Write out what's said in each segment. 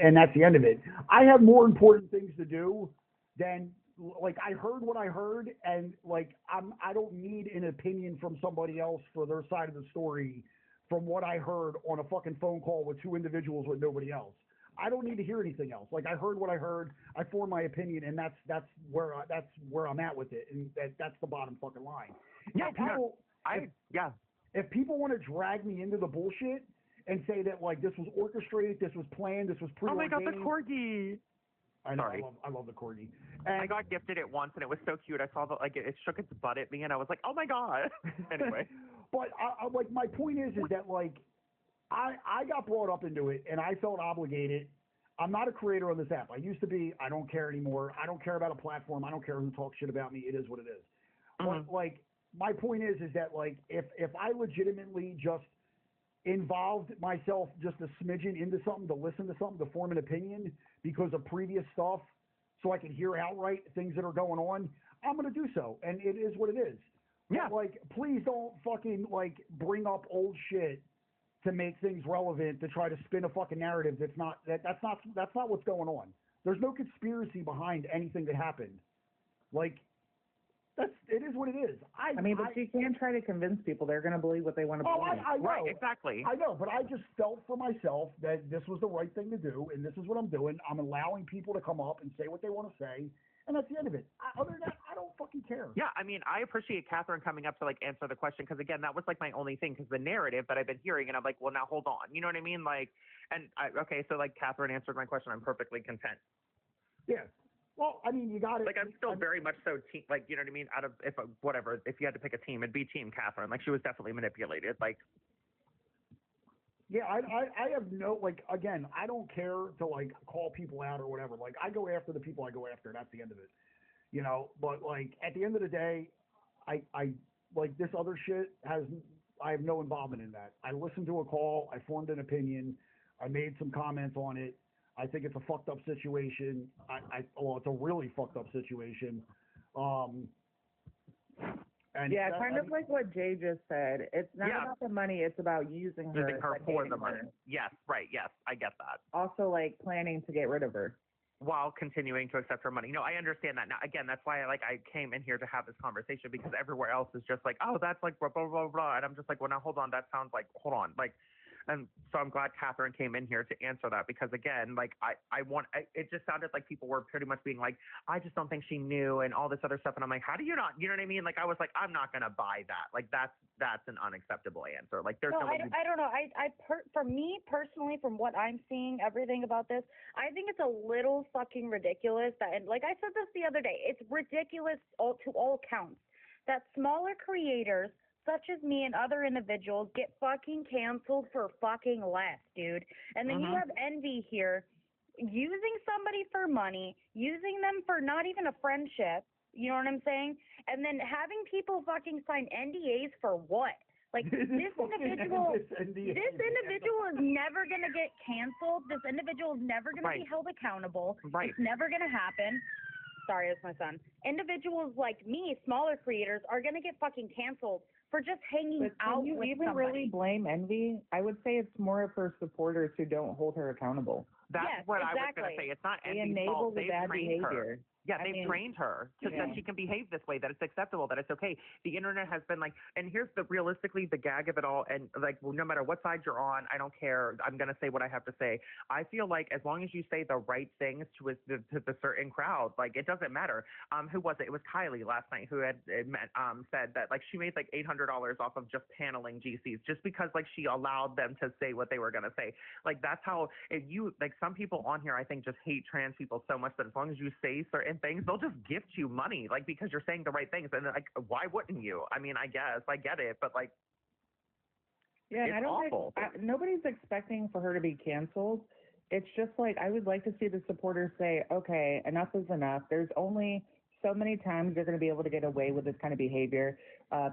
and that's the end of it. I have more important things to do than like I heard what I heard, and like I don't need an opinion from somebody else for their side of the story from what I heard on a fucking phone call with two individuals with nobody else. I don't need to hear anything else. Like I heard what I heard, I formed my opinion, and that's where I'm at with it, and that's the bottom fucking line. Yeah, yeah. If people want to drag me into the bullshit and say that like this was orchestrated, this was planned, this was preordained. Oh my god, the corgi! I know, Sorry. I love the corgi. And I got gifted it once, and it was so cute. I saw like it shook its butt at me, and I was like, oh my god. Anyway. But I like my point is that like I got brought up into it, and I felt obligated. I'm not a creator on this app. I used to be. I don't care anymore. I don't care about a platform. I don't care who talks shit about me. It is what it is. Mm-hmm. But like my point is that like if I legitimately just involved myself just a smidgen into something to listen to something to form an opinion because of previous stuff so I can hear outright things that are going on, I'm going to do so. And it is what it is. Yeah. But, like, please don't fucking, like, bring up old shit to make things relevant to try to spin a fucking narrative that's not what's going on. There's no conspiracy behind anything that happened. Like, it is what it is. I mean, but you can't try to convince people. They're going to believe what they want to believe. I know. Right, exactly. I know, but I just felt for myself that this was the right thing to do, and this is what I'm doing. I'm allowing people to come up and say what they want to say, and that's the end of it. Other than that, I don't fucking care. Yeah, I mean, I appreciate Catherine coming up to, like, answer the question, because, again, that was, like, my only thing, because the narrative that I've been hearing, and I'm like, well, now hold on. You know what I mean? Like, okay, so, like, Catherine answered my question. I'm perfectly content. Yeah. Well, I mean, you got it. Like, I'm still very much so team, like, you know what I mean? Out of, if you had to pick a team, it'd be Team Catherine. Like, she was definitely manipulated. Like, yeah, I have no, like, again, I don't care to, like, call people out or whatever. Like, I go after the people I go after. That's the end of it. You know, but, like, at the end of the day, I like, this other shit I have no involvement in that. I listened to a call. I formed an opinion. I made some comments on it. I think it's a fucked up situation. It's a really fucked up situation. And yeah, kind of like what Jay just said. It's not about the money. It's about using her. Using her for the money. Yes, right. Yes, I get that. Also, like, planning to get rid of her. While continuing to accept her money. No, I understand that. Now, again, that's why I came in here to have this conversation, because everywhere else is just like, oh, that's like blah, blah, blah, blah. And I'm just like, well, now hold on. That sounds like, hold on. Like, and so I'm glad Catherine came in here to answer that, because, again, like, it just sounded like people were pretty much being like, I just don't think she knew and all this other stuff. And I'm like, how do you not, you know what I mean? Like, I was like, I'm not going to buy that. Like, that's an unacceptable answer. Like, there's no I don't know. For me personally, from what I'm seeing, everything about this, I think it's a little fucking ridiculous that, and like I said this the other day, it's ridiculous to all counts that smaller creators such as me and other individuals get fucking canceled for fucking less, dude. And then you have Envy here using somebody for money, using them for not even a friendship, you know what I'm saying? And then having people fucking sign NDAs for what? Like, this individual is never going to get canceled. This individual is never going to be held accountable. Right. It's never going to happen. Sorry, that's my son. Individuals like me, smaller creators, are going to get fucking canceled for just hanging out with somebody. Can you even really blame Envy? I would say it's more of her supporters who don't hold her accountable. That's what I was going to say. It's not Envy's fault. They've trained her. Yeah, they've trained her so that she can behave this way, that it's acceptable, that it's okay. The internet has been like, and here's realistically the gag of it all, and like, well, no matter what side you're on, I don't care. I'm going to say what I have to say. I feel like as long as you say the right things to the certain crowd, like, it doesn't matter. Who was it? It was Kylie last night who had said that, like, she made like $800 off of just paneling GCs just because, like, she allowed them to say what they were going to say. Like, that's how, if you, like, some people on here, I think, just hate trans people so much that as long as you say certain things, they'll just gift you money, like, because you're saying the right things. And like, why wouldn't you? I mean, I guess I get it, but like, yeah, and it's awful. Nobody's expecting for her to be canceled. It's just like, I would like to see the supporters say, okay, enough is enough. There's only so many times you're going to be able to get away with this kind of behavior,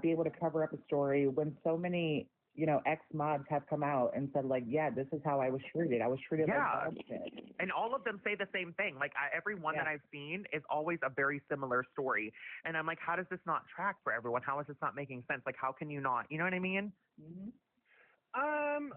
be able to cover up a story when so many, you know, ex-mods have come out and said, like, yeah, this is how I was treated. I was treated like bullshit. And all of them say the same thing. Like, every one that I've seen is always a very similar story. And I'm like, how does this not track for everyone? How is this not making sense? Like, how can you not? You know what I mean?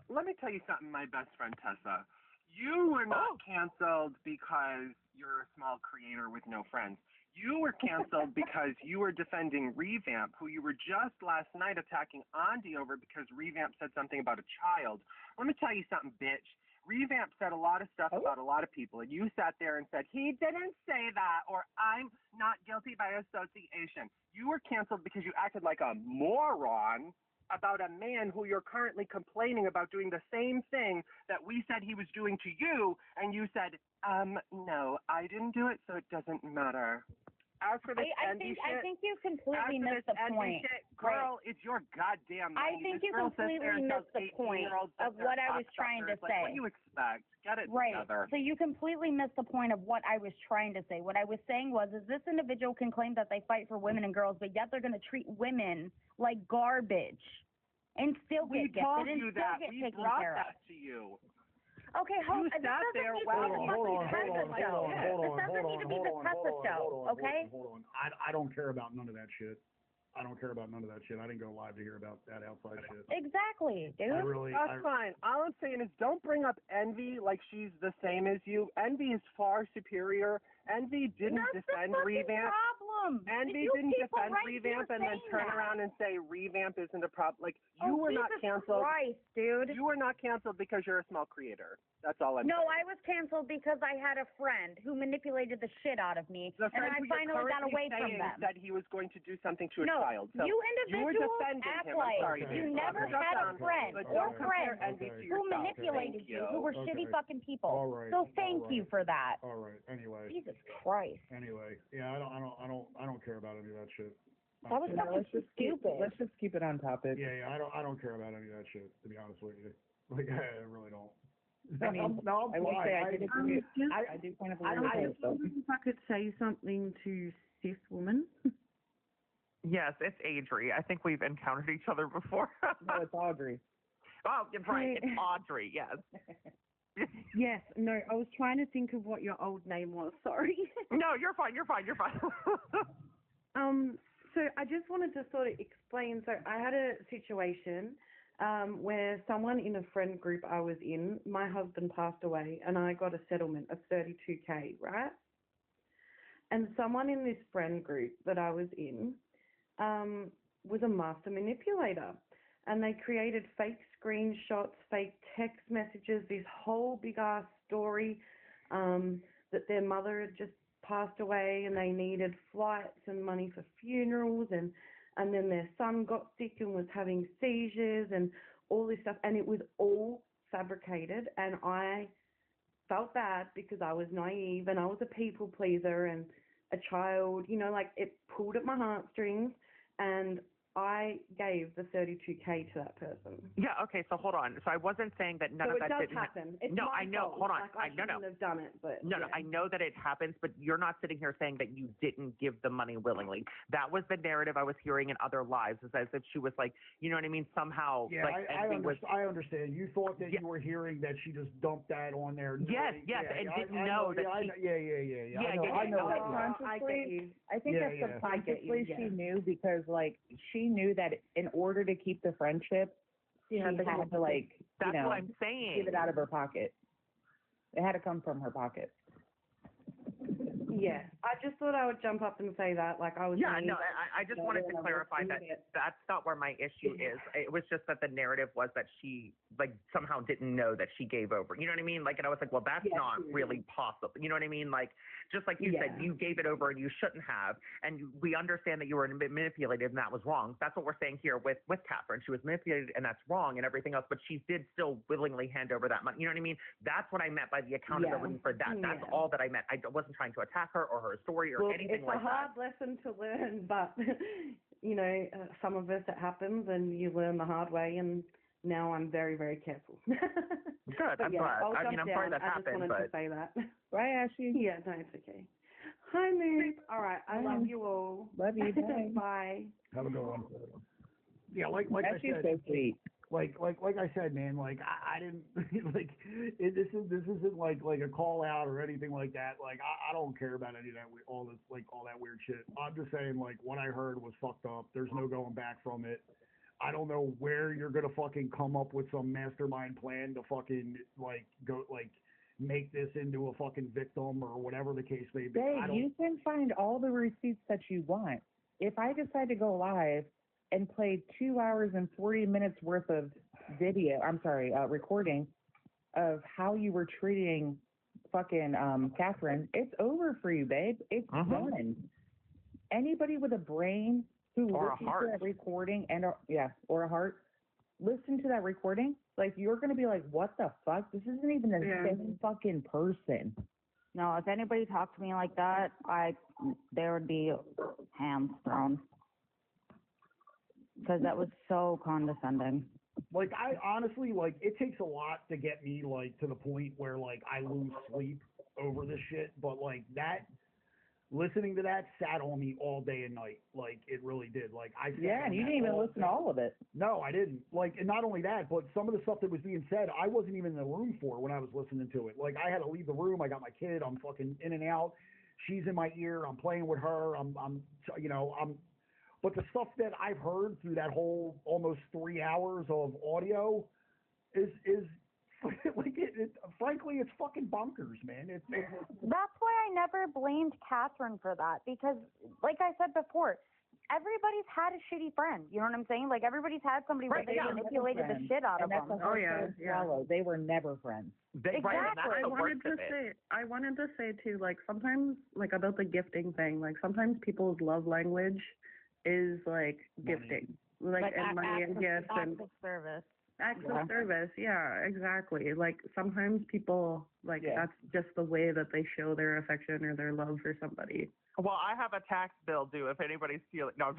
Let me tell you something, my best friend Tessa. You were not canceled because you're a small creator with no friends. You were canceled because you were defending Revamp, who you were just last night attacking Andy over because Revamp said something about a child. Let me tell you something, bitch. Revamp said a lot of stuff about a lot of people, and you sat there and said, he didn't say that, or I'm not guilty by association. You were canceled because you acted like a moron about a man who you're currently complaining about doing the same thing that we said he was doing to you, and you said, no, I didn't do it, so it doesn't matter. As for this Envy shit, I think you completely missed the point. Shit, girl, it's your goddamn money. I think you completely missed the point of what I was trying to say. What do you expect? Get it together. So you completely missed the point of what I was trying to say. What I was saying was, is this individual can claim that they fight for women and girls, but yet they're going to treat women like garbage and still get gifted and still get taken care of. That to you. Okay, hold on. This doesn't need to be the Tessa show, okay? Hold on. I don't care about none of that shit. I don't care about none of that shit. I didn't go live to hear about that outside shit. Exactly, dude. That's fine. All I'm saying is don't bring up Envy like she's the same as you. Envy is far superior. Envy didn't defend Revamp. Problem. Envy didn't defend Revamp and then turn around and say Revamp isn't a problem. Like, you were not canceled. Christ, dude. You were not canceled because you're a small creator. That's all I'm saying. No, I was canceled because I had a friend who manipulated the shit out of me, and I finally got away from them. Said he was going to do something to a child. So you individuals act like you never had a friend or friends who manipulated you, who were shitty fucking people. So thank you for that. All right. Anyway. Jesus Christ. Anyway, yeah, I don't care about any of that shit. That was fucking stupid. Let's just keep it on topic. Yeah, I don't care about any of that shit, to be honest with you. Like, I really don't. I mean, no, I will say I do kind of agree with I wonder if I could say something to this woman. Yes, it's Adri. I think we've encountered each other before. No, it's Audrey. Oh, you're right. It's Audrey, yes. Yes, no, I was trying to think of what your old name was. Sorry. No, you're fine. So I just wanted to sort of explain. So I had a situation where someone in a friend group I was in, my husband passed away, and I got a settlement of $32K, right? And someone in this friend group that I was in was a master manipulator. And they created fake screenshots, fake text messages, this whole big-ass story that their mother had just passed away and they needed flights and money for funerals, and then their son got sick and was having seizures and all this stuff. And it was all fabricated, and I felt bad because I was naive and I was a people pleaser and a child, you know, like it pulled at my heartstrings, and I gave the $32K to that person. Yeah, okay, so hold on. So I wasn't saying that none of that didn't happen. It's no, my I know. fault. Hold on. Like, I shouldn't have done it, but No, I know that it happens, but you're not sitting here saying that you didn't give the money willingly. That was the narrative I was hearing in other lives, is as if she was like, you know what I mean? Somehow, yeah, like, I understand. You thought that you were hearing that she just dumped that on there. Yes, and didn't know that she. I know. I think that subconsciously she knew, because like she knew that in order to keep the friendship, she had to like, that's what I'm saying, give it out of her pocket. It had to come from her pocket. Yeah, I just thought I would jump up and say that, like I was. Yeah, no, I just wanted to clarify that that's not where my issue is. It was just that the narrative was that she like somehow didn't know that she gave over. You know what I mean? Like, and I was like, well, that's not really possible. You know what I mean? Like, just like you said, you gave it over and you shouldn't have. And we understand that you were manipulated and that was wrong. That's what we're saying here with Catherine. She was manipulated and that's wrong and everything else, but she did still willingly hand over that money. You know what I mean? That's what I meant by the accountability for that. That's all that I meant. I wasn't trying to attack her or her story or anything like that. It's a hard lesson to learn, but you know, some of us it happens and you learn the hard way, and now I'm very, very careful. Good. I'm glad. I mean, I'm sorry that happened, I just wanted to say that. Right, Ashley? Yeah, no, it's okay. Hi, Moon. All right, I love you all. Love you. Bye. Bye. Have a good one. Yeah, like Ashley's I said. So sweet. Like I said, man, like I didn't like this isn't like a call out or anything like that. Like I don't care about any of that, all that weird shit. I'm just saying, like, what I heard was fucked up. There's no going back from it. I don't know where you're gonna fucking come up with some mastermind plan to fucking like go like make this into a fucking victim or whatever the case may be. Dave, you can find all the receipts that you want. If I decide to go live and play 2 hours and 40 minutes worth of recording of how you were treating fucking Catherine, it's over for you, babe. It's done. Anybody with a brain who listens to that recording or a heart, listen to that recording, like you're gonna be like, what the fuck? This isn't even the same fucking person. No, if anybody talked to me like that, there would be hands thrown. Because that was so condescending. Like, I honestly, like, it takes a lot to get me, like, to the point where, like, I lose sleep over this shit. But, like, listening to that sat on me all day and night. Like, it really did. Like, and you didn't even listen to all of it. No, I didn't. Like, and not only that, but some of the stuff that was being said, I wasn't even in the room for when I was listening to it. Like, I had to leave the room. I got my kid. I'm fucking in and out. She's in my ear. I'm playing with her. But the stuff that I've heard through that whole almost 3 hours of audio is like frankly, it's fucking bonkers, man. That's why I never blamed Catherine for that, because, like I said before, everybody's had a shitty friend. You know what I'm saying? Like, everybody's had somebody where they manipulated the shit out of them. They were never friends. Exactly. I wanted to say too, like, sometimes, like, about the gifting thing, like, sometimes people's love language is like gifting, like and money and gifts and acts of service. Acts of service, yeah, exactly. Like, sometimes people, like, that's just the way that they show their affection or their love for somebody. Well, I have a tax bill due if anybody's feeling, no.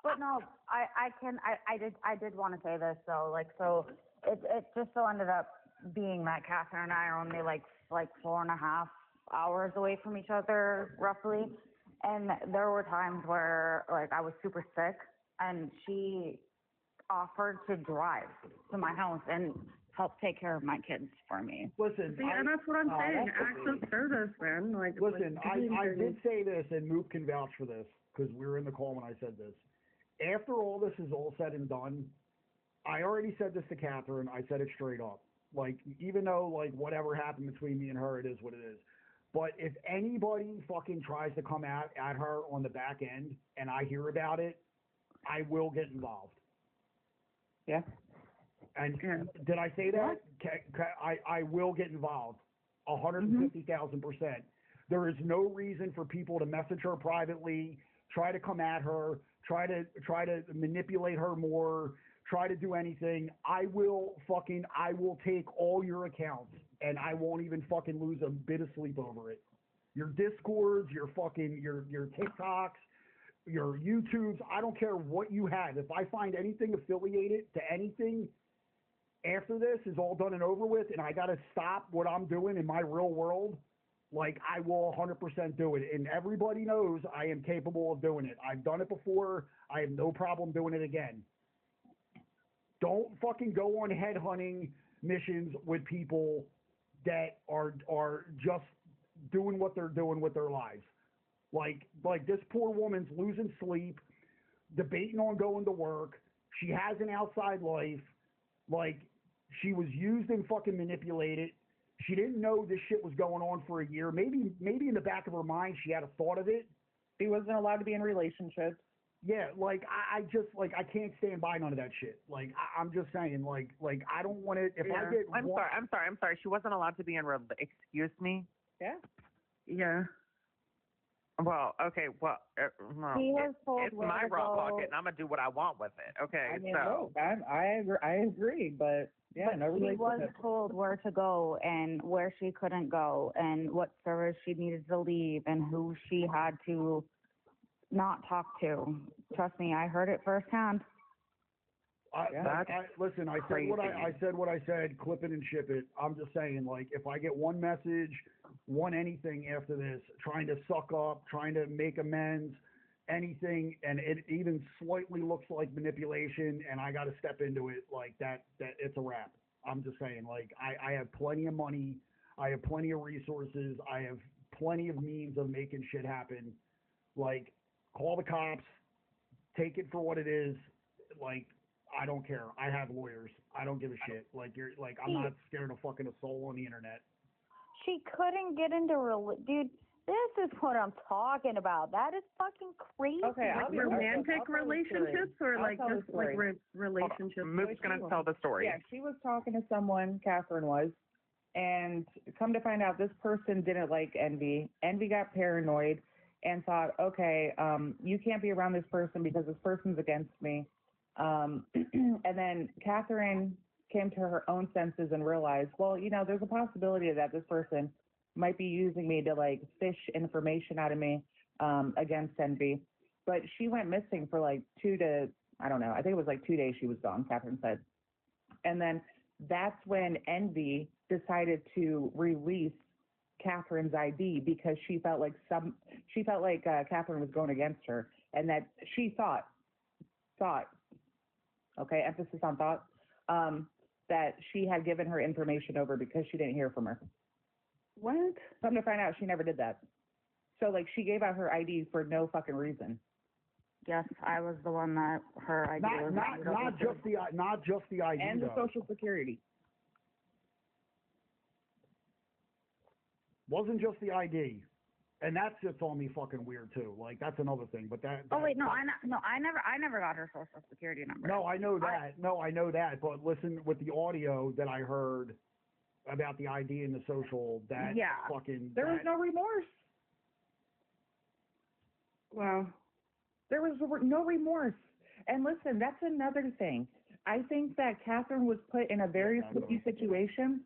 But no, I did want to say this, though. Like, so it just so ended up being that Catherine and I are only like 4.5 hours away from each other, roughly. And there were times where, like, I was super sick, and she offered to drive to my house and help take care of my kids for me. Listen, and that's what I'm saying. Acts of service, man. Like, listen, I did say this, and Moop can vouch for this because we were in the call when I said this. After all this is all said and done, I already said this to Catherine. I said it straight up. Like, even though, like, whatever happened between me and her, it is what it is. But if anybody fucking tries to come at her on the back end and I hear about it, I will get involved. Yeah. And did I say that? I will get involved. 150,000%. There is no reason for people to message her privately, try to come at her, try to manipulate her more, try to do anything. I will take all your accounts and I won't even fucking lose a bit of sleep over it. Your Discords, your TikToks, your YouTubes, I don't care what you have. If I find anything affiliated to anything after this is all done and over with and I got to stop what I'm doing in my real world, like, I will 100% do it. And everybody knows I am capable of doing it. I've done it before. I have no problem doing it again. Don't fucking go on headhunting missions with people that are just doing what they're doing with their lives. Like this poor woman's losing sleep, debating on going to work. She has an outside life. Like, she was used and fucking manipulated. She didn't know this shit was going on for a year. Maybe in the back of her mind she had a thought of it. She wasn't allowed to be in relationships. Yeah, like, I just, like, I can't stand by none of that shit. Like, I'm just saying, like I don't want to, if I get... I'm sorry. She wasn't allowed to be in excuse me? Yeah. Yeah. Well, okay, well, it's my raw pocket, and I'm going to do what I want with it, okay? I mean, look, I agree, but... Yeah, but she was told where to go and where she couldn't go and what service she needed to leave and who she had to not talk to. Trust me, I heard it firsthand. Listen, I said what I said, clip it and ship it. I'm just saying, like, if I get one message, one anything after this, trying to suck up, trying to make amends, anything, and it even slightly looks like manipulation, and I got to step into it, like, that it's a wrap. I'm just saying, like, I have plenty of money, I have plenty of resources, I have plenty of means of making shit happen. Like, call the cops, take it for what it is. Like, I don't care. I have lawyers. I don't give a shit. Like, I'm not scared of fucking a soul on the internet. she couldn't get into dude. This is what I'm talking about. That is fucking crazy. Okay, like romantic relationships or like just like relationships. Mook's gonna tell the story. Yeah, she was talking to someone, Catherine was, and come to find out this person didn't like Envy. Envy got paranoid and thought, okay, you can't be around this person because this person's against me. And then Catherine came to her own senses and realized, well, there's a possibility that this person might be using me to like fish information out of me against Envy. But she went missing for like I think it was like 2 days she was gone, Catherine said. And then that's when Envy decided to release Catherine's ID because she felt like Catherine was going against her, and that she thought, okay, emphasis on thought, that she had given her information over because she didn't hear from her. What? Come to find out, she never did that. So like she gave out her ID for no fucking reason. Yes, I was the one that her ID was not just the ID and the Social Security. Wasn't just the ID, and that's just on me fucking weird too. Like that's another thing. But that oh wait, I never got her Social Security number. No, I know that. I know that. But listen, with the audio that I heard about the ID and the social, that fucking there was no remorse. Wow. There was no remorse. And listen, that's another thing. I think that Catherine was put in a very sticky situation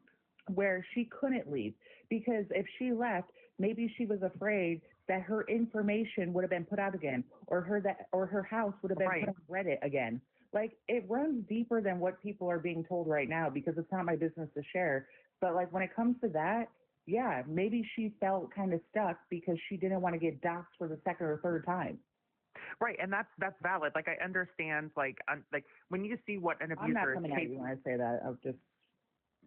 where she couldn't leave, because if she left, maybe she was afraid that her information would have been put out again, or her house would have been put on Reddit again. Like, it runs deeper than what people are being told right now, because it's not my business to share. But like when it comes to that, yeah, maybe she felt kind of stuck because she didn't want to get doxxed for the second or third time. Right, and that's valid. Like, I understand, like when you see what an abuser I'm not coming at you when I say that. I'll just.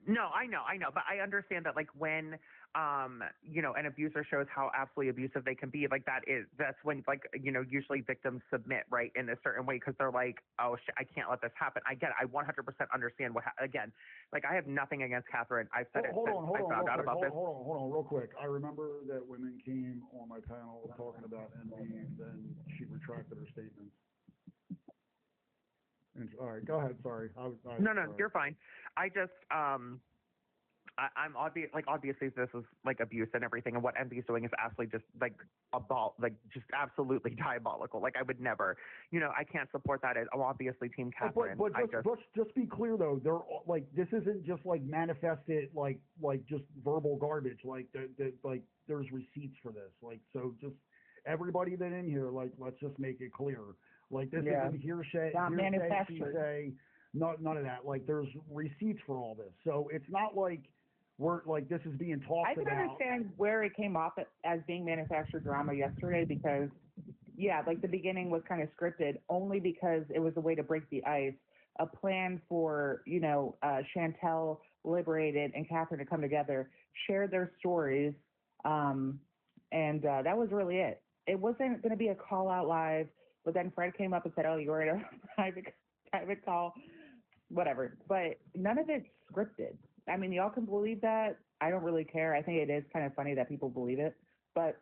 No, I know, but I understand that, like, when an abuser shows how absolutely abusive they can be, like, that's when, like, usually victims submit, right, in a certain way, because they're like, oh shit, I can't let this happen. I get it. I 100% understand again, like, I have nothing against Catherine. I've said it since I found out about this. Hold on, real quick. I remember that women came on my panel talking about Envy, then she retracted her statements. All right, go ahead. Sorry. No, you're fine. I just, I'm obviously this is like abuse and everything, and what Envy's doing is absolutely just like just absolutely diabolical. Like, I would never, I can't support that. I'm obviously Team Catherine. But just be clear though, they're like, this isn't just like manifested like just verbal garbage. Like like there's receipts for this. Like, so just everybody that in here, like, let's just make it clear. Like, this isn't hearsay, none of that. Like, there's receipts for all this. So it's not like we're like this is being talked about. I can understand where it came off as being manufactured drama yesterday, because like the beginning was kind of scripted, only because it was a way to break the ice, a plan for Chantel, Liberated, and Catherine to come together, share their stories, and that was really it. It wasn't going to be a call out live. But then Fred came up and said, oh, you were in a private call, whatever. But none of it's scripted. I mean, y'all can believe that. I don't really care. I think it is kind of funny that people believe it. But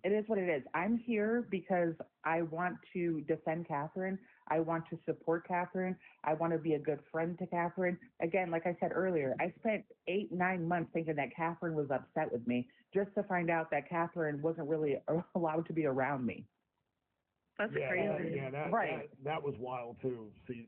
it is what it is. I'm here because I want to defend Catherine. I want to support Catherine. I want to be a good friend to Catherine. Again, like I said earlier, I spent 8-9 months thinking that Catherine was upset with me, just to find out that Catherine wasn't really allowed to be around me. That's crazy. That was wild too. See,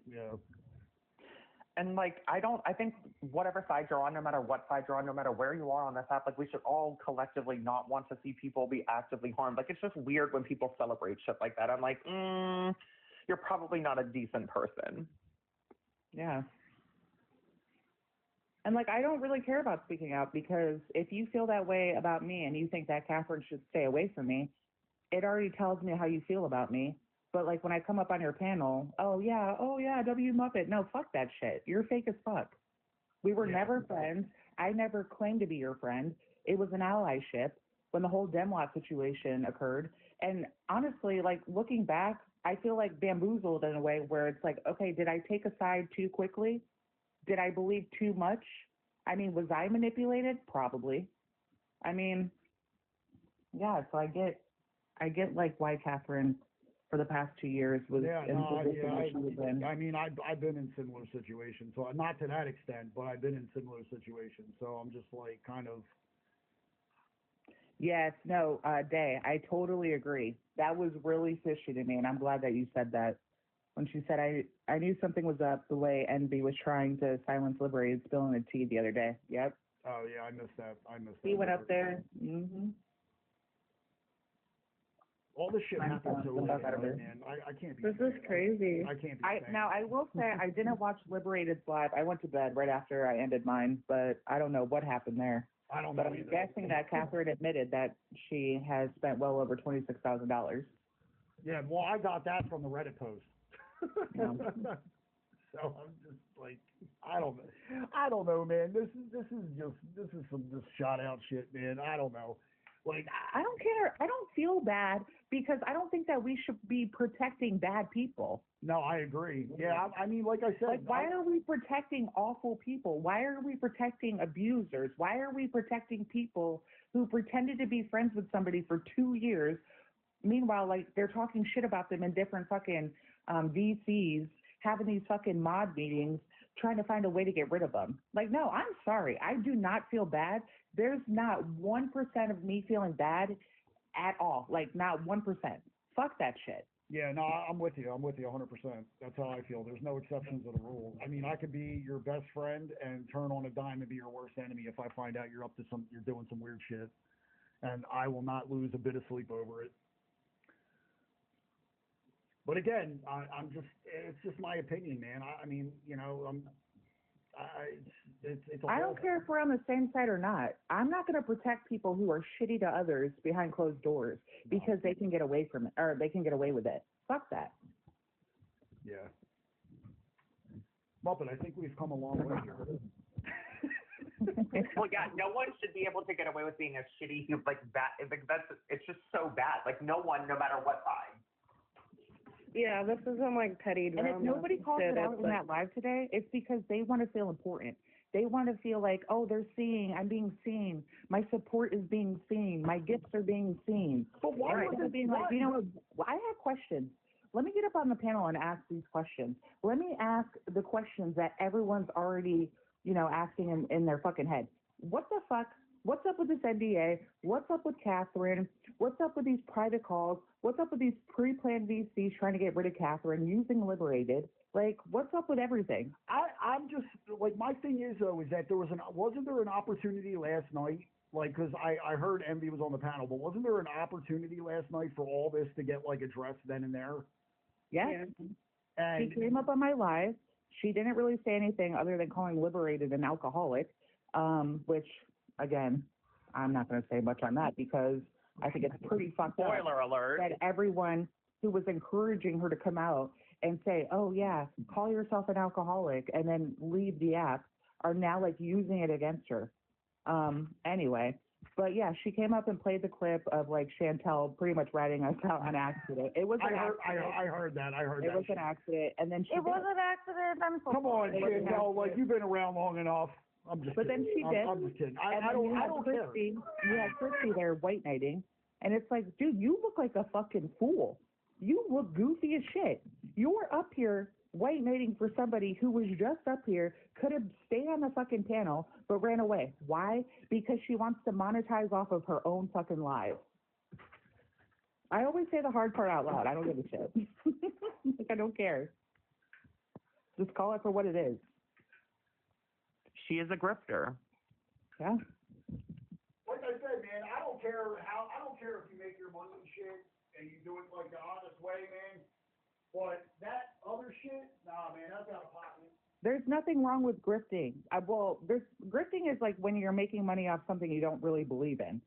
And like, I think whatever side you're on, no matter what side you're on, no matter where you are on this app, like, we should all collectively not want to see people be actively harmed. Like, it's just weird when people celebrate shit like that. I'm like, you're probably not a decent person. Yeah. And like, I don't really care about speaking out, because if you feel that way about me and you think that Catherine should stay away from me, it already tells me how you feel about me. But like, when I come up on your panel, oh yeah, W Muppet. No, fuck that shit. You're fake as fuck. We were never friends. I never claimed to be your friend. It was an allyship when the whole Demlot situation occurred. And honestly, like, looking back, I feel like bamboozled in a way where it's like, okay, did I take a side too quickly? Did I believe too much? I mean, was I manipulated? Probably. I mean, yeah. So I get like why Catherine for the past 2 years was in the position that she was in. I mean, I've been in similar situations, so not to that extent, but I've been in similar situations. So I'm just like kind of. Yes, no, Day, I totally agree. That was really fishy to me, and I'm glad that you said that. When she said, I knew something was up the way Envy was trying to silence Liberated spilling the tea the other day. Yep. Oh, yeah, I missed that. He went up there. Mm-hmm. All this shit happens so late, man. I can't be. This is crazy. I can't be. Now, I will say I didn't watch Liberated's live. I went to bed right after I ended mine, but I don't know what happened there. I don't know. But I'm guessing that Catherine admitted that she has spent well over $26,000. Yeah, well, I got that from the Reddit post. Yeah. So I'm just like, I don't know, man. This is some just shot out shit, man. I don't know. Like, I don't care. I don't feel bad because I don't think that we should be protecting bad people. No, I agree. Yeah, I mean, like I said, like, why are we protecting awful people? Why are we protecting abusers? Why are we protecting people who pretended to be friends with somebody for 2 years? Meanwhile, like, they're talking shit about them in different fucking VCs, having these fucking mod meetings, trying to find a way to get rid of them. Like, no, I'm sorry. I do not feel bad. There's not 1% of me feeling bad at all. Like, not 1%. Fuck that shit. Yeah, no, I'm with you. I'm with you 100%. That's how I feel. There's no exceptions to the rule. I mean, I could be your best friend and turn on a dime and be your worst enemy if I find out you're doing some weird shit, and I will not lose a bit of sleep over it. But again, it's just my opinion, man. I mean, you know, I don't care if we're on the same side or not. I'm not going to protect people who are shitty to others behind closed doors because they can get away from it, or they can get away with it. Fuck that. Yeah. Muppet, I think we've come a long way here. Well, yeah, no one should be able to get away with being a shitty, like that. Like it's just so bad. Like no one, no matter what side. Yeah, this is some like petty drama. And if nobody calls it out in that live today, it's because they want to feel important. They want to feel like, oh, I'm being seen. My support is being seen. My gifts are being seen. But why was it being like, you know, I have questions. Let me get up on the panel and ask these questions. Let me ask the questions that everyone's already, you know, asking in their fucking head. What the fuck? What's up with this NDA? What's up with Catherine? What's up with these private calls? What's up with these pre-planned VCs trying to get rid of Catherine, using Liberated? Like, what's up with everything? I'm just, like, my thing is, though, is that wasn't there an opportunity last night? Like, because I heard Envy was on the panel, but wasn't there an opportunity last night for all this to get, like, addressed then and there? Yes. Yeah. And she came up on my live. She didn't really say anything other than calling Liberated an alcoholic, which... Again, I'm not going to say much on that because I think it's pretty fucked up. Spoiler alert. That everyone who was encouraging her to come out and say, oh, yeah, call yourself an alcoholic and then leave the app are now, like, using it against her. Anyway, but, yeah, she came up and played the clip of, like, Chantel pretty much ratting us out on accident. It was an accident. I heard that. It was an accident. And then it was an accident. I'm so Come on, Chantel. Like, you've been around long enough. I'm just but kidding. then she did. I'm just kidding. I don't care. You had Christy there white knighting, and it's like, dude, you look like a fucking fool. You look goofy as shit. You're up here white knighting for somebody who was just up here, could have stayed on the fucking panel, but ran away. Why? Because she wants to monetize off of her own fucking live. I always say the hard part out loud. I don't give a shit. Like, I don't care. Just call it for what it is. She is a grifter. Yeah. Like I said, man, I don't care if you make your money and shit and you do it like the honest way, man. But that other shit, nah, man, that's out of pocket. There's nothing wrong with grifting. Grifting is like when you're making money off something you don't really believe in.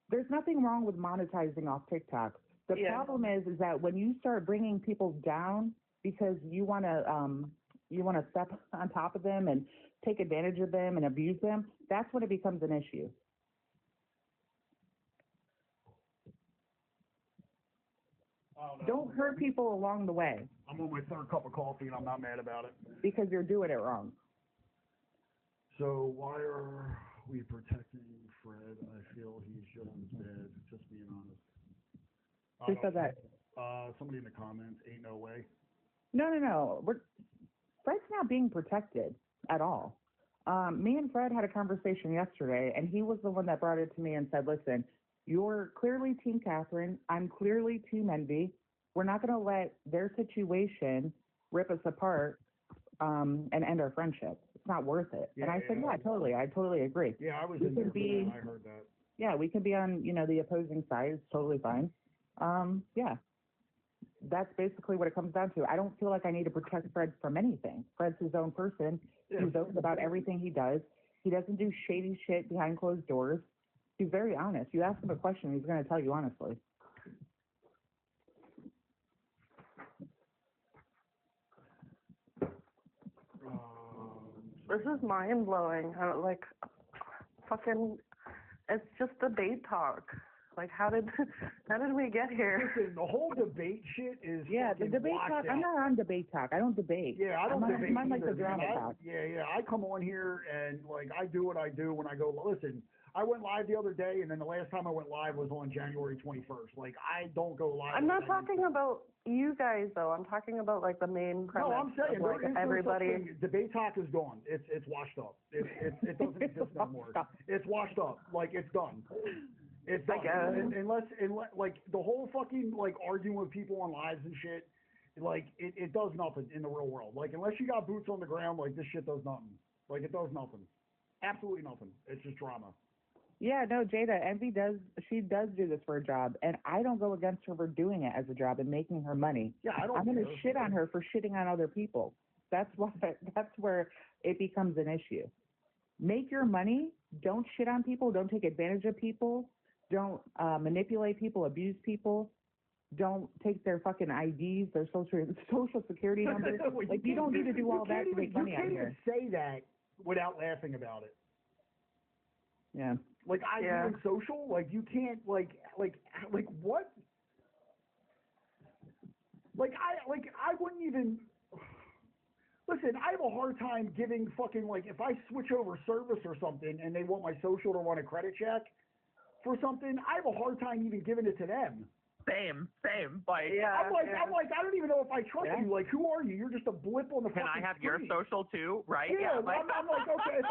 There's nothing wrong with monetizing off TikTok. The problem is that when you start bringing people down because you want to step on top of them and take advantage of them and abuse them, that's when it becomes an issue. Don't hurt people along the way. I'm on my third cup of coffee and I'm not mad about it. Because you're doing it wrong. So why are we protecting Fred. I feel he's just as bad. Just being honest. Who said that? Somebody in the comments. Ain't no way. No. Fred's not being protected at all. Me and Fred had a conversation yesterday, and he was the one that brought it to me and said, listen, you're clearly Team Catherine. I'm clearly Team Envy. We're not going to let their situation rip us apart and end our friendship. It's not worth it. Yeah, and I said, yeah, totally. I totally agree. Yeah, I was in there when I heard that. Yeah, we can be on, the opposing side. It's totally fine. Yeah. That's basically what it comes down to. I don't feel like I need to protect Fred from anything. Fred's his own person. Yeah. He's open about everything he does. He doesn't do shady shit behind closed doors. He's very honest. You ask him a question, he's going to tell you honestly. This is mind blowing. Fucking, it's just debate talk. Like, how did we get here? Listen, the whole debate shit is the debate talk. I'm not on debate talk. I don't debate. Yeah, I don't debate. I'm like the drama talk. Yeah. I come on here and I do what I do when I go. Listen, I went live the other day, and then the last time I went live was on January 21st. I don't go live. I'm not talking about you guys though. I'm talking about the main premise. No, I'm saying everybody. Debate talk is gone. It's washed up. It doesn't exist no more. It's washed up. It's done. It's done. Unless the whole fucking arguing with people on lives and shit, it does nothing in the real world. Unless you got boots on the ground, this shit does nothing. It does nothing. Absolutely nothing. It's just drama. Yeah, no, Jada, Envy does do this for a job, and I don't go against her for doing it as a job and making her money. Yeah, I'm going to shit on her for shitting on other people. That's where it becomes an issue. Make your money. Don't shit on people. Don't take advantage of people. Don't manipulate people, abuse people. Don't take their fucking IDs, their social security numbers. You don't need to do all that to make money out here. You can't even say that without laughing about it. Yeah. Doing social, you can't, what? I wouldn't even, listen, I have a hard time giving fucking, if I switch over service or something and they want my social to run a credit check for something, I have a hard time even giving it to them. Same. I'm like, I don't even know if I trust you. Who are you? You're just a blip on the fucking Can I have screen. your social too? Right? Yeah. I'm like, okay,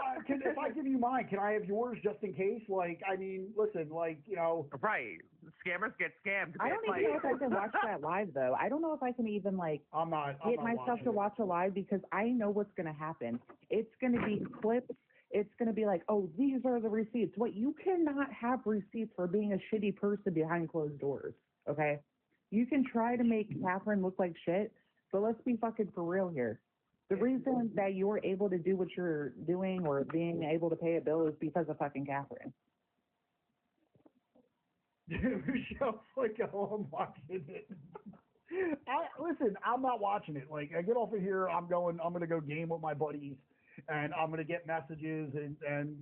if I give you mine, can I have yours just in case? Listen, Right. Scammers get scammed. I don't even know if I can watch that live though. I don't know if I can even get myself to watch a live because I know what's going to happen. It's going to be clips. It's going to be oh, these are the receipts. You cannot have receipts for being a shitty person behind closed doors. Okay, you can try to make Catherine look like shit, but let's be fucking for real here. The reason that you're able to do what you're doing or being able to pay a bill is because of fucking Catherine. Michelle's I'm watching it. Listen, I'm not watching it. I get off of here, I'm going to go game with my buddies, and I'm going to get messages, and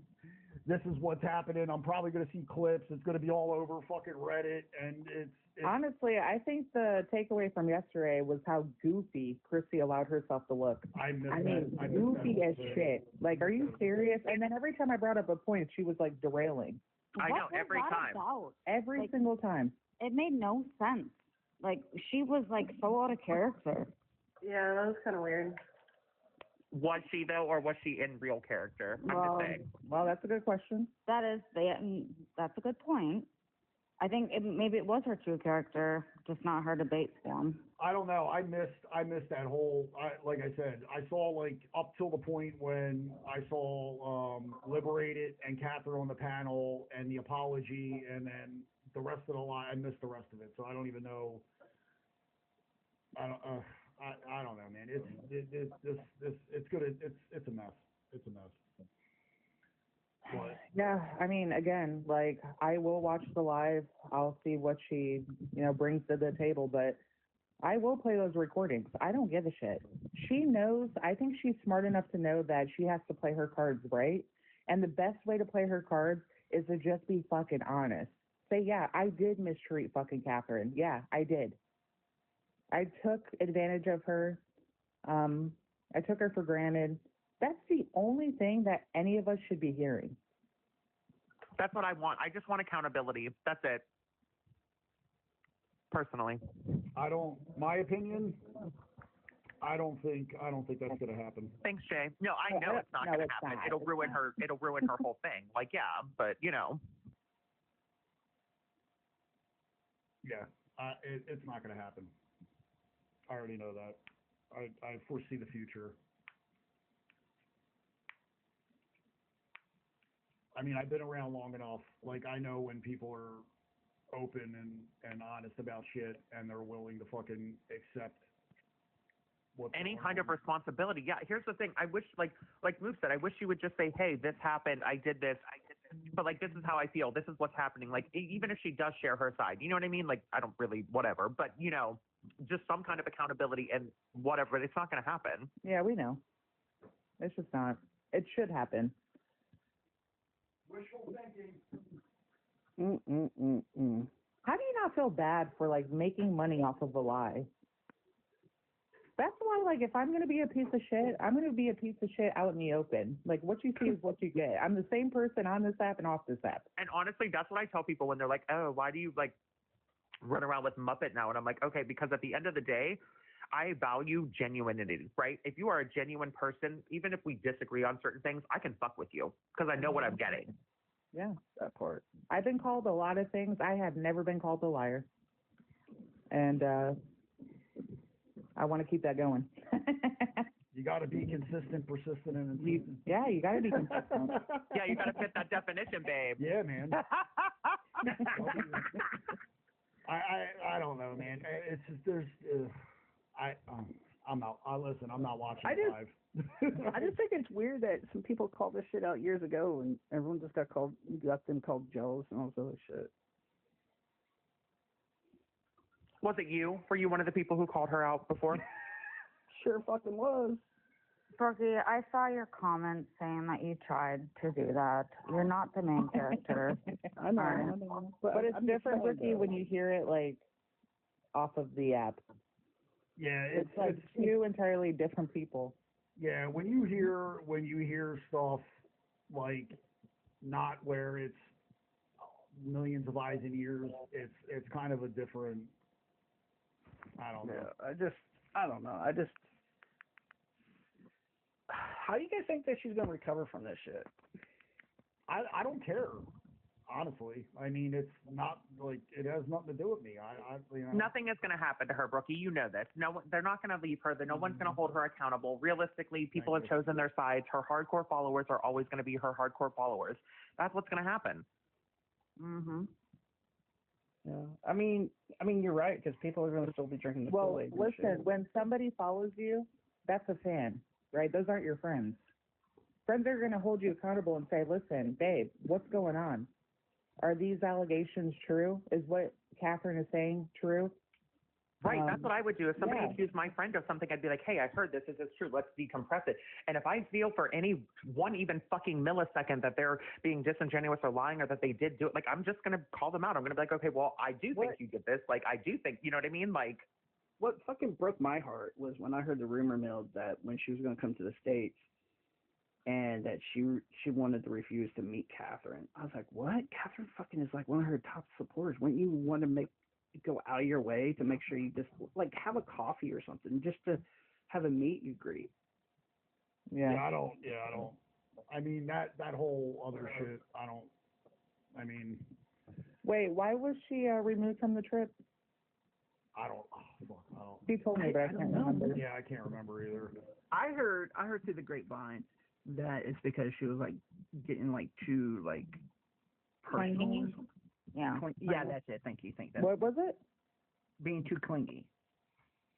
this is what's happening. I'm probably going to see clips. It's going to be all over fucking Reddit, and it's honestly, I think the takeaway from yesterday was how goofy Chrissy allowed herself to look. I mean, goofy as shit. Are you serious? And then every time I brought up a point, she was derailing. I know, every time. Every single time. It made no sense. She was so out of character. Yeah, that was kind of weird. Was she though, or was she in real character? I'm just saying. Well, that's a good question. That's a good point. I think maybe it was her true character, just not her debate form. I don't know. I missed that whole. Like I said, I saw up till the point when I saw Liberated and Catherine on the panel and the apology, and then the rest of the line. I missed the rest of it, so I don't even know. I don't know, man. It's good. It's a mess. It's a mess. But, yeah, I mean, again, I will watch the live. I'll see what she, brings to the table, but I will play those recordings. I don't give a shit. She knows. I think she's smart enough to know that she has to play her cards right, and the best way to play her cards is to just be fucking honest. Say, yeah, I did mistreat fucking Catherine. Yeah, I did. I took advantage of her. I took her for granted. That's the only thing that any of us should be hearing. That's what I want. I just want accountability. That's it. Personally. My opinion, I don't think that's going to happen. Thanks, Jay. No, I know it's not going to happen. It'll ruin her whole thing. Like, yeah, but you know. Yeah, it's not going to happen. I already know that. I foresee the future. I mean, I've been around long enough. Like, I know when people are open and honest about shit, and they're willing to fucking accept any kind of responsibility. Yeah, here's the thing. I wish, like Moose said, I wish you would just say, hey, this happened. I did this. But, like, this is how I feel. This is what's happening. Like, even if she does share her side, you know what I mean? Like, I don't really, whatever. But, you know, just some kind of accountability and whatever. It's not going to happen. Yeah, we know. It's just not. It should happen. Wishful thinking. How do you not feel bad for, like, making money off of a lie? That's why, like, if I'm going to be a piece of shit, I'm going to be a piece of shit out in the open. Like, what you see is what you get. I'm the same person on this app and off this app. And honestly, that's what I tell people when they're like, oh, why do you, like, run around with Muppet now? And I'm like, okay, because at the end of the day, I value genuinity, right? If you are a genuine person, even if we disagree on certain things, I can fuck with you because I know what I'm getting. Yeah, that part. I've been called a lot of things. I have never been called a liar. And I want to keep that going. You got to be consistent, persistent, and insistent. Yeah, you got to be consistent. Yeah, you got to fit that definition, babe. Yeah, man. I don't know, man. It's just there's I'm not. Listen, I'm not watching live. I just think it's weird that some people called this shit out years ago, and everyone just got them called jealous and all this other shit. Was it you? Were you one of the people who called her out before? Sure fucking was. Brookie, I saw your comment saying that you tried to do that. You're not the main character. I know. But it's different, Brookie, when you hear it, like, off of the app. Yeah, it's like two entirely different people. Yeah, when you hear stuff like not where it's millions of eyes and ears, it's kind of a different. I don't know. I don't know. How do you guys think that she's gonna recover from this shit? I don't care. Honestly, I mean, it's not like it has nothing to do with me. Nothing is going to happen to her, Brookie. You know this. No, they're not going to leave her. No one's going to hold her accountable. Realistically, people have chosen their sides. Her hardcore followers are always going to be her hardcore followers. That's what's going to happen. Yeah, I mean, you're right because people are going to still be drinking the Kool-Aid. Well, listen, when somebody follows you, that's a fan, right? Those aren't your friends. Friends are going to hold you accountable and say, "Listen, babe, what's going on? Are these allegations true? Is what Catherine is saying true?" Right, that's what I would do. If somebody accused my friend of something, I'd be like, hey, I heard this. Is this true? Let's decompress it. And if I feel for any one even fucking millisecond that they're being disingenuous or lying or that they did do it, like, I'm just going to call them out. I'm going to be like, okay, well, I do think you did this. Like, I do think, you know what I mean? Like, what fucking broke my heart was when I heard the rumor mill that when she was going to come to the States and that she wanted to refuse to meet Catherine. I was like, what? Catherine fucking is like one of her top supporters. Wouldn't you want to go out of your way to make sure you just like have a coffee or something just to have a meet and greet? Yeah, I don't. I mean that whole other shit. I mean. Wait, why was she removed from the trip? I don't. Oh, fuck, I don't. He told me, but I can't remember. Yeah, I can't remember either. I heard through the grapevine that it's because she was like getting like too like personal. Yeah. Yeah, that's it. Thank you. What was it? Being too clingy.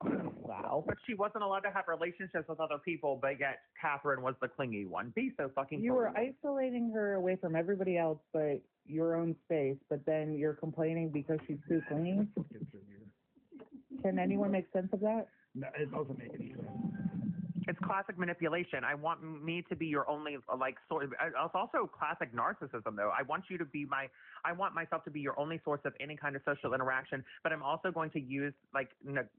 Wow. But she wasn't allowed to have relationships with other people, but yet Catherine was the clingy one. Be so fucking You were isolating her away from everybody else but your own space, but then you're complaining because she's too clingy? Can anyone make sense of that? No, it doesn't make any sense. It's classic manipulation. I want me to be your only, like, source. It's also classic narcissism, though. I want myself to be your only source of any kind of social interaction, but I'm also going to use, like,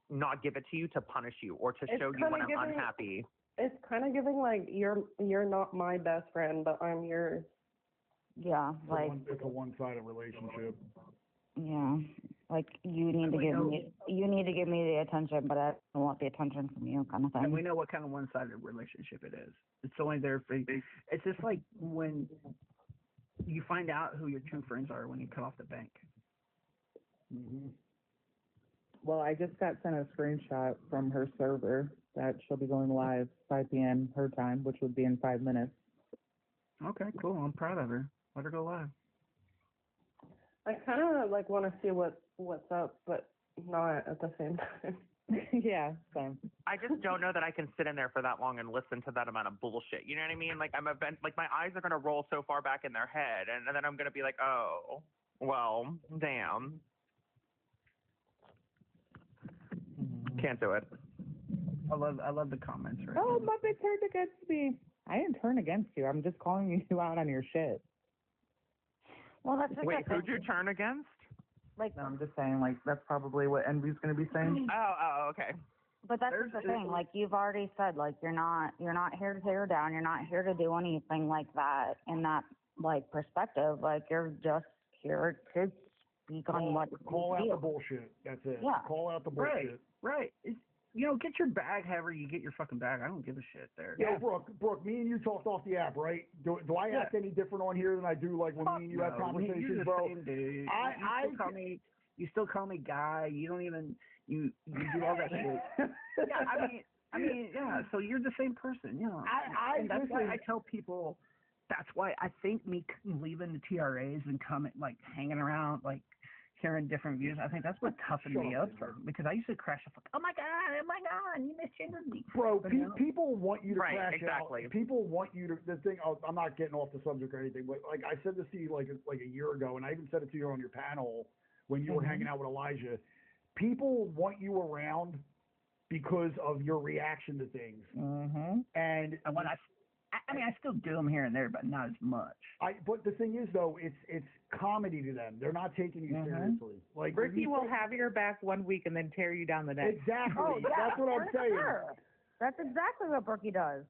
not give it to you to punish you or to show you when I'm unhappy. It's kind of giving, like, you're not my best friend, but I'm yours. Yeah, like it's a one-sided relationship. yeah, like you need to give me the attention, but I don't want the attention from you, kind of thing. And we know what kind of one-sided relationship it is. It's only there for. It's just like when you find out who your true friends are when you cut off the bank. Mm-hmm. Well, I just got sent a screenshot from her server that she'll be going live 5 p.m. her time, which would be in 5 minutes. Okay, cool. I'm proud of her. Let her go live. I kind of like want to see what's up, but not at the same time. Yeah, same. I just don't know that I can sit in there for that long and listen to that amount of bullshit. You know what I mean? Like like my eyes are gonna roll so far back in their head, and then I'm gonna be like, oh, well, damn. Can't do it. I love the comments right Oh, now. Muppet turned against me. I didn't turn against you. I'm just calling you out on your shit. Well, that's just Wait, who'd you turn against? like. No, I'm just saying, like, that's probably what Envy's going to be saying. Oh, okay. But that's just the thing. Like you've already said, like you're not here to tear down. You're not here to do anything like that in that like perspective. Like you're just here to speak on what Call you out feel. the bullshit. That's it. Yeah. Call out the bullshit. Right. Get your bag however you get your fucking bag. I don't give a shit there. Yo, Brooke, me and you talked off the app, right? Do I act any different on here than I do like when me and you have conversations, you're the bro? same, dude. You still call me guy. You don't even you do all that shit. Yeah. So you're the same person, you know. And that's why I tell people. That's why I think me leaving the TRAs and coming like hanging around like hearing different views. I think that's what toughened me up because I used to crash up like, oh my god, you misgendered me. Bro, people want you to crash exactly. out. People want you to. The thing, I'm not getting off the subject or anything, but like I said this to you like a year ago, and I even said it to you on your panel when you were hanging out with Elijah. People want you around because of your reaction to things. Mm-hmm. And when I still do them here and there, but not as much. But the thing is, though, it's comedy to them. They're not taking you seriously. Like Ricky will have your back 1 week and then tear you down the next. Exactly. Oh, yeah, That's what I'm saying. Sure. That's exactly what Brookie does.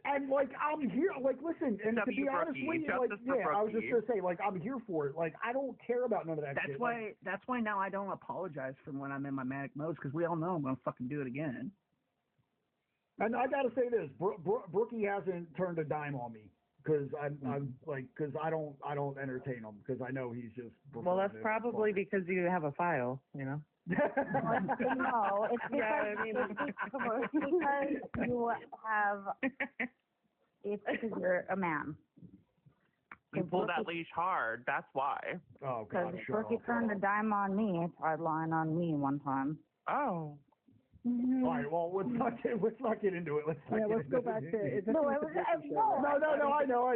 And like I'm here, like listen, and to be honest with you, like I was just gonna say, like I'm here for it. Like I don't care about none of that shit. That's why now I don't apologize for when I'm in my manic modes because we all know I'm gonna fucking do it again. And I gotta say this, Brookie hasn't turned a dime on me because because I don't entertain him because I know he's just. Well, that's probably because you have a file, you know. No, it's because you have. It's because you're a man. You pull that leash hard. That's why. Oh God, sure. Brookie turned a dime on me. Tried lying on me one time. Oh. Mm-hmm. All right, well, let's not get into it. Let's go back to it. No, I know.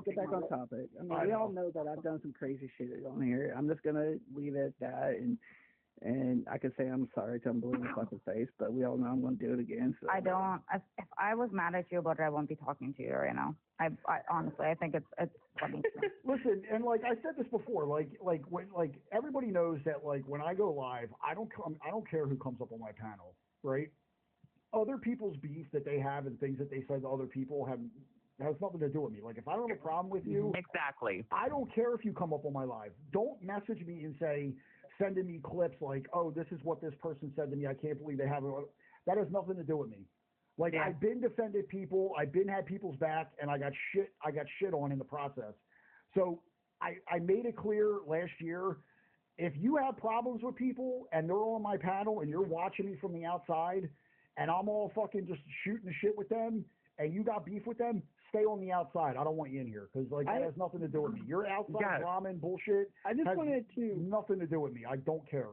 Get back on topic. I mean, we all know that I've done some crazy shit on here. I'm just gonna leave it at that, and I can say I'm sorry to unbelievable fucking face, but we all know I'm gonna do it again. So. I don't. If I was mad at you about it, I won't be talking to you right now. I honestly, I think it's funny. Listen, and like I said this before, like when everybody knows that like when I go live, I don't care who comes up on my panel, right? Other people's beef that they have and things that they said to other people has nothing to do with me. Like if I don't have a problem with you, exactly. I don't care if you come up on my live. Don't message me and sending me clips like, oh, this is what this person said to me. I can't believe they have it. That has nothing to do with me. Like I've been defended people, I've been had people's back, and I got shit on in the process. So I made it clear last year, if you have problems with people and they're on my panel and you're watching me from the outside, and I'm all fucking just shooting the shit with them, and you got beef with them, stay on the outside. I don't want you in here because that has nothing to do with me. Your outside drama and bullshit I just wanted to nothing to do with me. I don't care.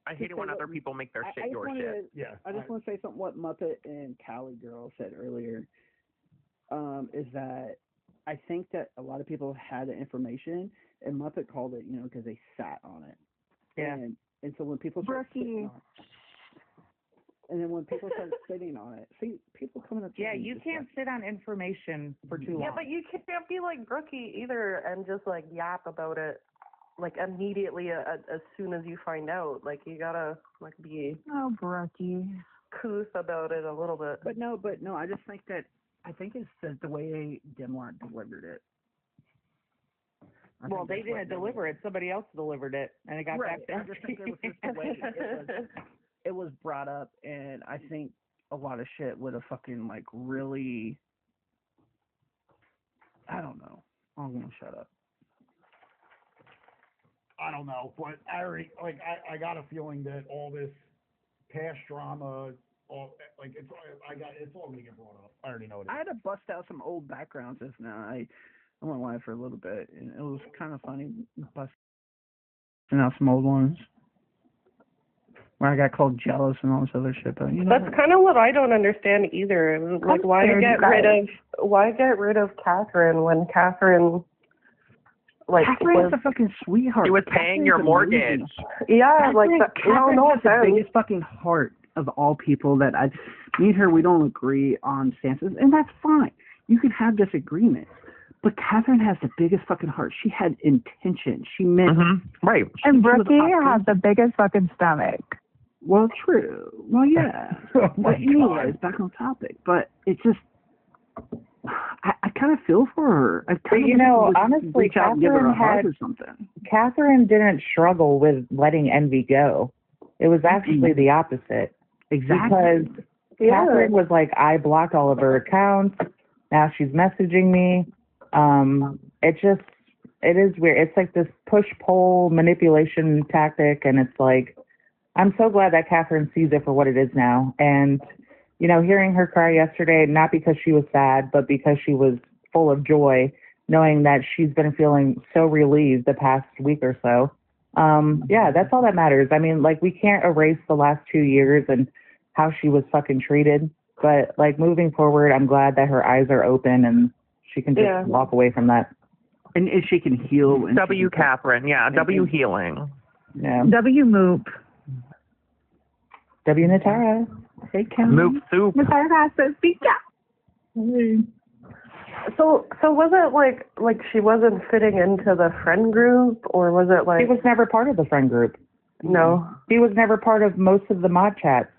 I hate it when other people make their shit your shit. I just want to say something what Muppet and Cali Girl said earlier. Is that I think that a lot of people had the information, and Muppet called it, because they sat on it. Yeah. And so when people start sitting on it, and then when people start sitting on it, see, people coming up to you can't sit on information for too long. Yeah, but you can't be like Brookie either and just like yap about it like immediately as soon as you find out. Like you gotta like be Brookie couth about it a little bit. But no, I just think that I think it's the way Denmark delivered it. Well, they didn't deliver it. Somebody else delivered it, and it got back there. I just think it was just the way it was brought up, and I think a lot of shit would have fucking, like, really... I don't know. I'm going to shut up. I don't know, but I got a feeling that all this past drama, it's all gonna get brought up. I already know it is. I had to bust out some old backgrounds just now. I went live for a little bit, and it was kind of funny busting out some old ones where I got called jealous and all this other shit. But that's kind of what I don't understand either. Like, why get rid of Catherine when Catherine? Like, Catherine's a fucking sweetheart. She was paying your mortgage. Yeah, like no offense. The biggest fucking heart of all people that me and her, we don't agree on stances, and that's fine. You can have disagreements, but Catherine has the biggest fucking heart. She had intention. She meant right. And Brookie has the biggest fucking stomach. Well, true. Well, yeah. But anyways, back on topic. But it's just. I kind of feel for her. Honestly, Catherine didn't struggle with letting Envy go. It was actually the opposite. Exactly. Because Catherine was like, I blocked all of her accounts. Now she's messaging me. It is weird. It's like this push-pull manipulation tactic, and it's like, I'm so glad that Catherine sees it for what it is now. And hearing her cry yesterday, not because she was sad, but because she was full of joy, knowing that she's been feeling so relieved the past week or so. That's all that matters. I mean, like, we can't erase the last 2 years and how she was fucking treated. But, like, moving forward, I'm glad that her eyes are open and she can just walk away from that. And if she can heal. And W. Catherine, W. healing. Yeah. W. Moop. W. Natara. Hey, Kim. Moop soup. Natara has to speak up. So was it like she wasn't fitting into the friend group, or was it like... She was never part of the friend group. No. She was never part of most of the mod chats.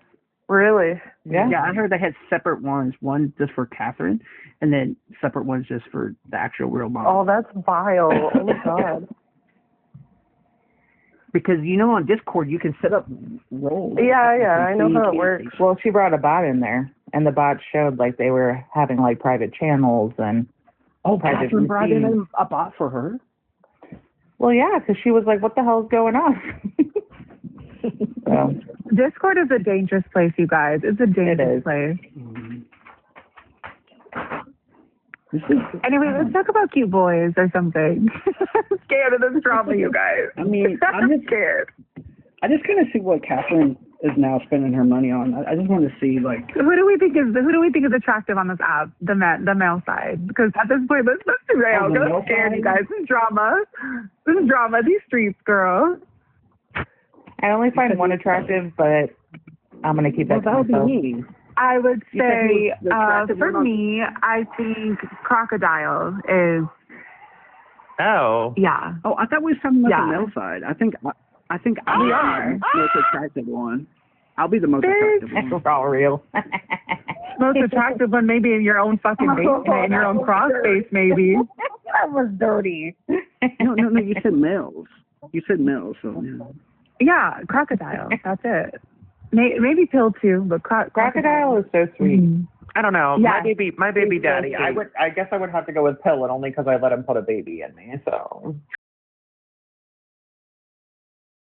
Really? Yeah. Yeah, I heard they had separate ones, one just for Catherine, and then separate ones just for the actual real mom. Oh, that's vile. Oh, my God. Because, on Discord, you can set up roles. Yeah, I know how it works. Well, she brought a bot in there, and the bot showed, like, they were having, like, private channels and private Catherine brought in a bot for her? Well, yeah, because she was like, what the hell's going on? So. Discord is a dangerous place, you guys. It's a dangerous place. Anyway, let's talk about cute boys or something. I'm scared of this drama, you guys. I mean, I'm just scared. I just kind of see what Catherine is now spending her money on. I just want to see, like, who do we think is attractive on this app? The male side, because at this point, let's be real. I'm scared, you guys. This is drama. These streets, girl. I only find one attractive, but I'm gonna keep that. That would be me. I would say, for me, I think Crocodile is. Oh. Yeah. Oh, I thought we were talking about the male side. I think I'm the most attractive one. I'll be the most attractive one. We're all real. Most attractive one, maybe in your own fucking basement, in your own cross space, maybe. That was dirty. No, you said males. So yeah. Yeah, Crocodile. That's it. Maybe Pill too, but Crocodile is so sweet. Mm-hmm. I don't know. Yeah. My baby daddy. I guess I would have to go with Pill, and only because I let him put a baby in me. So.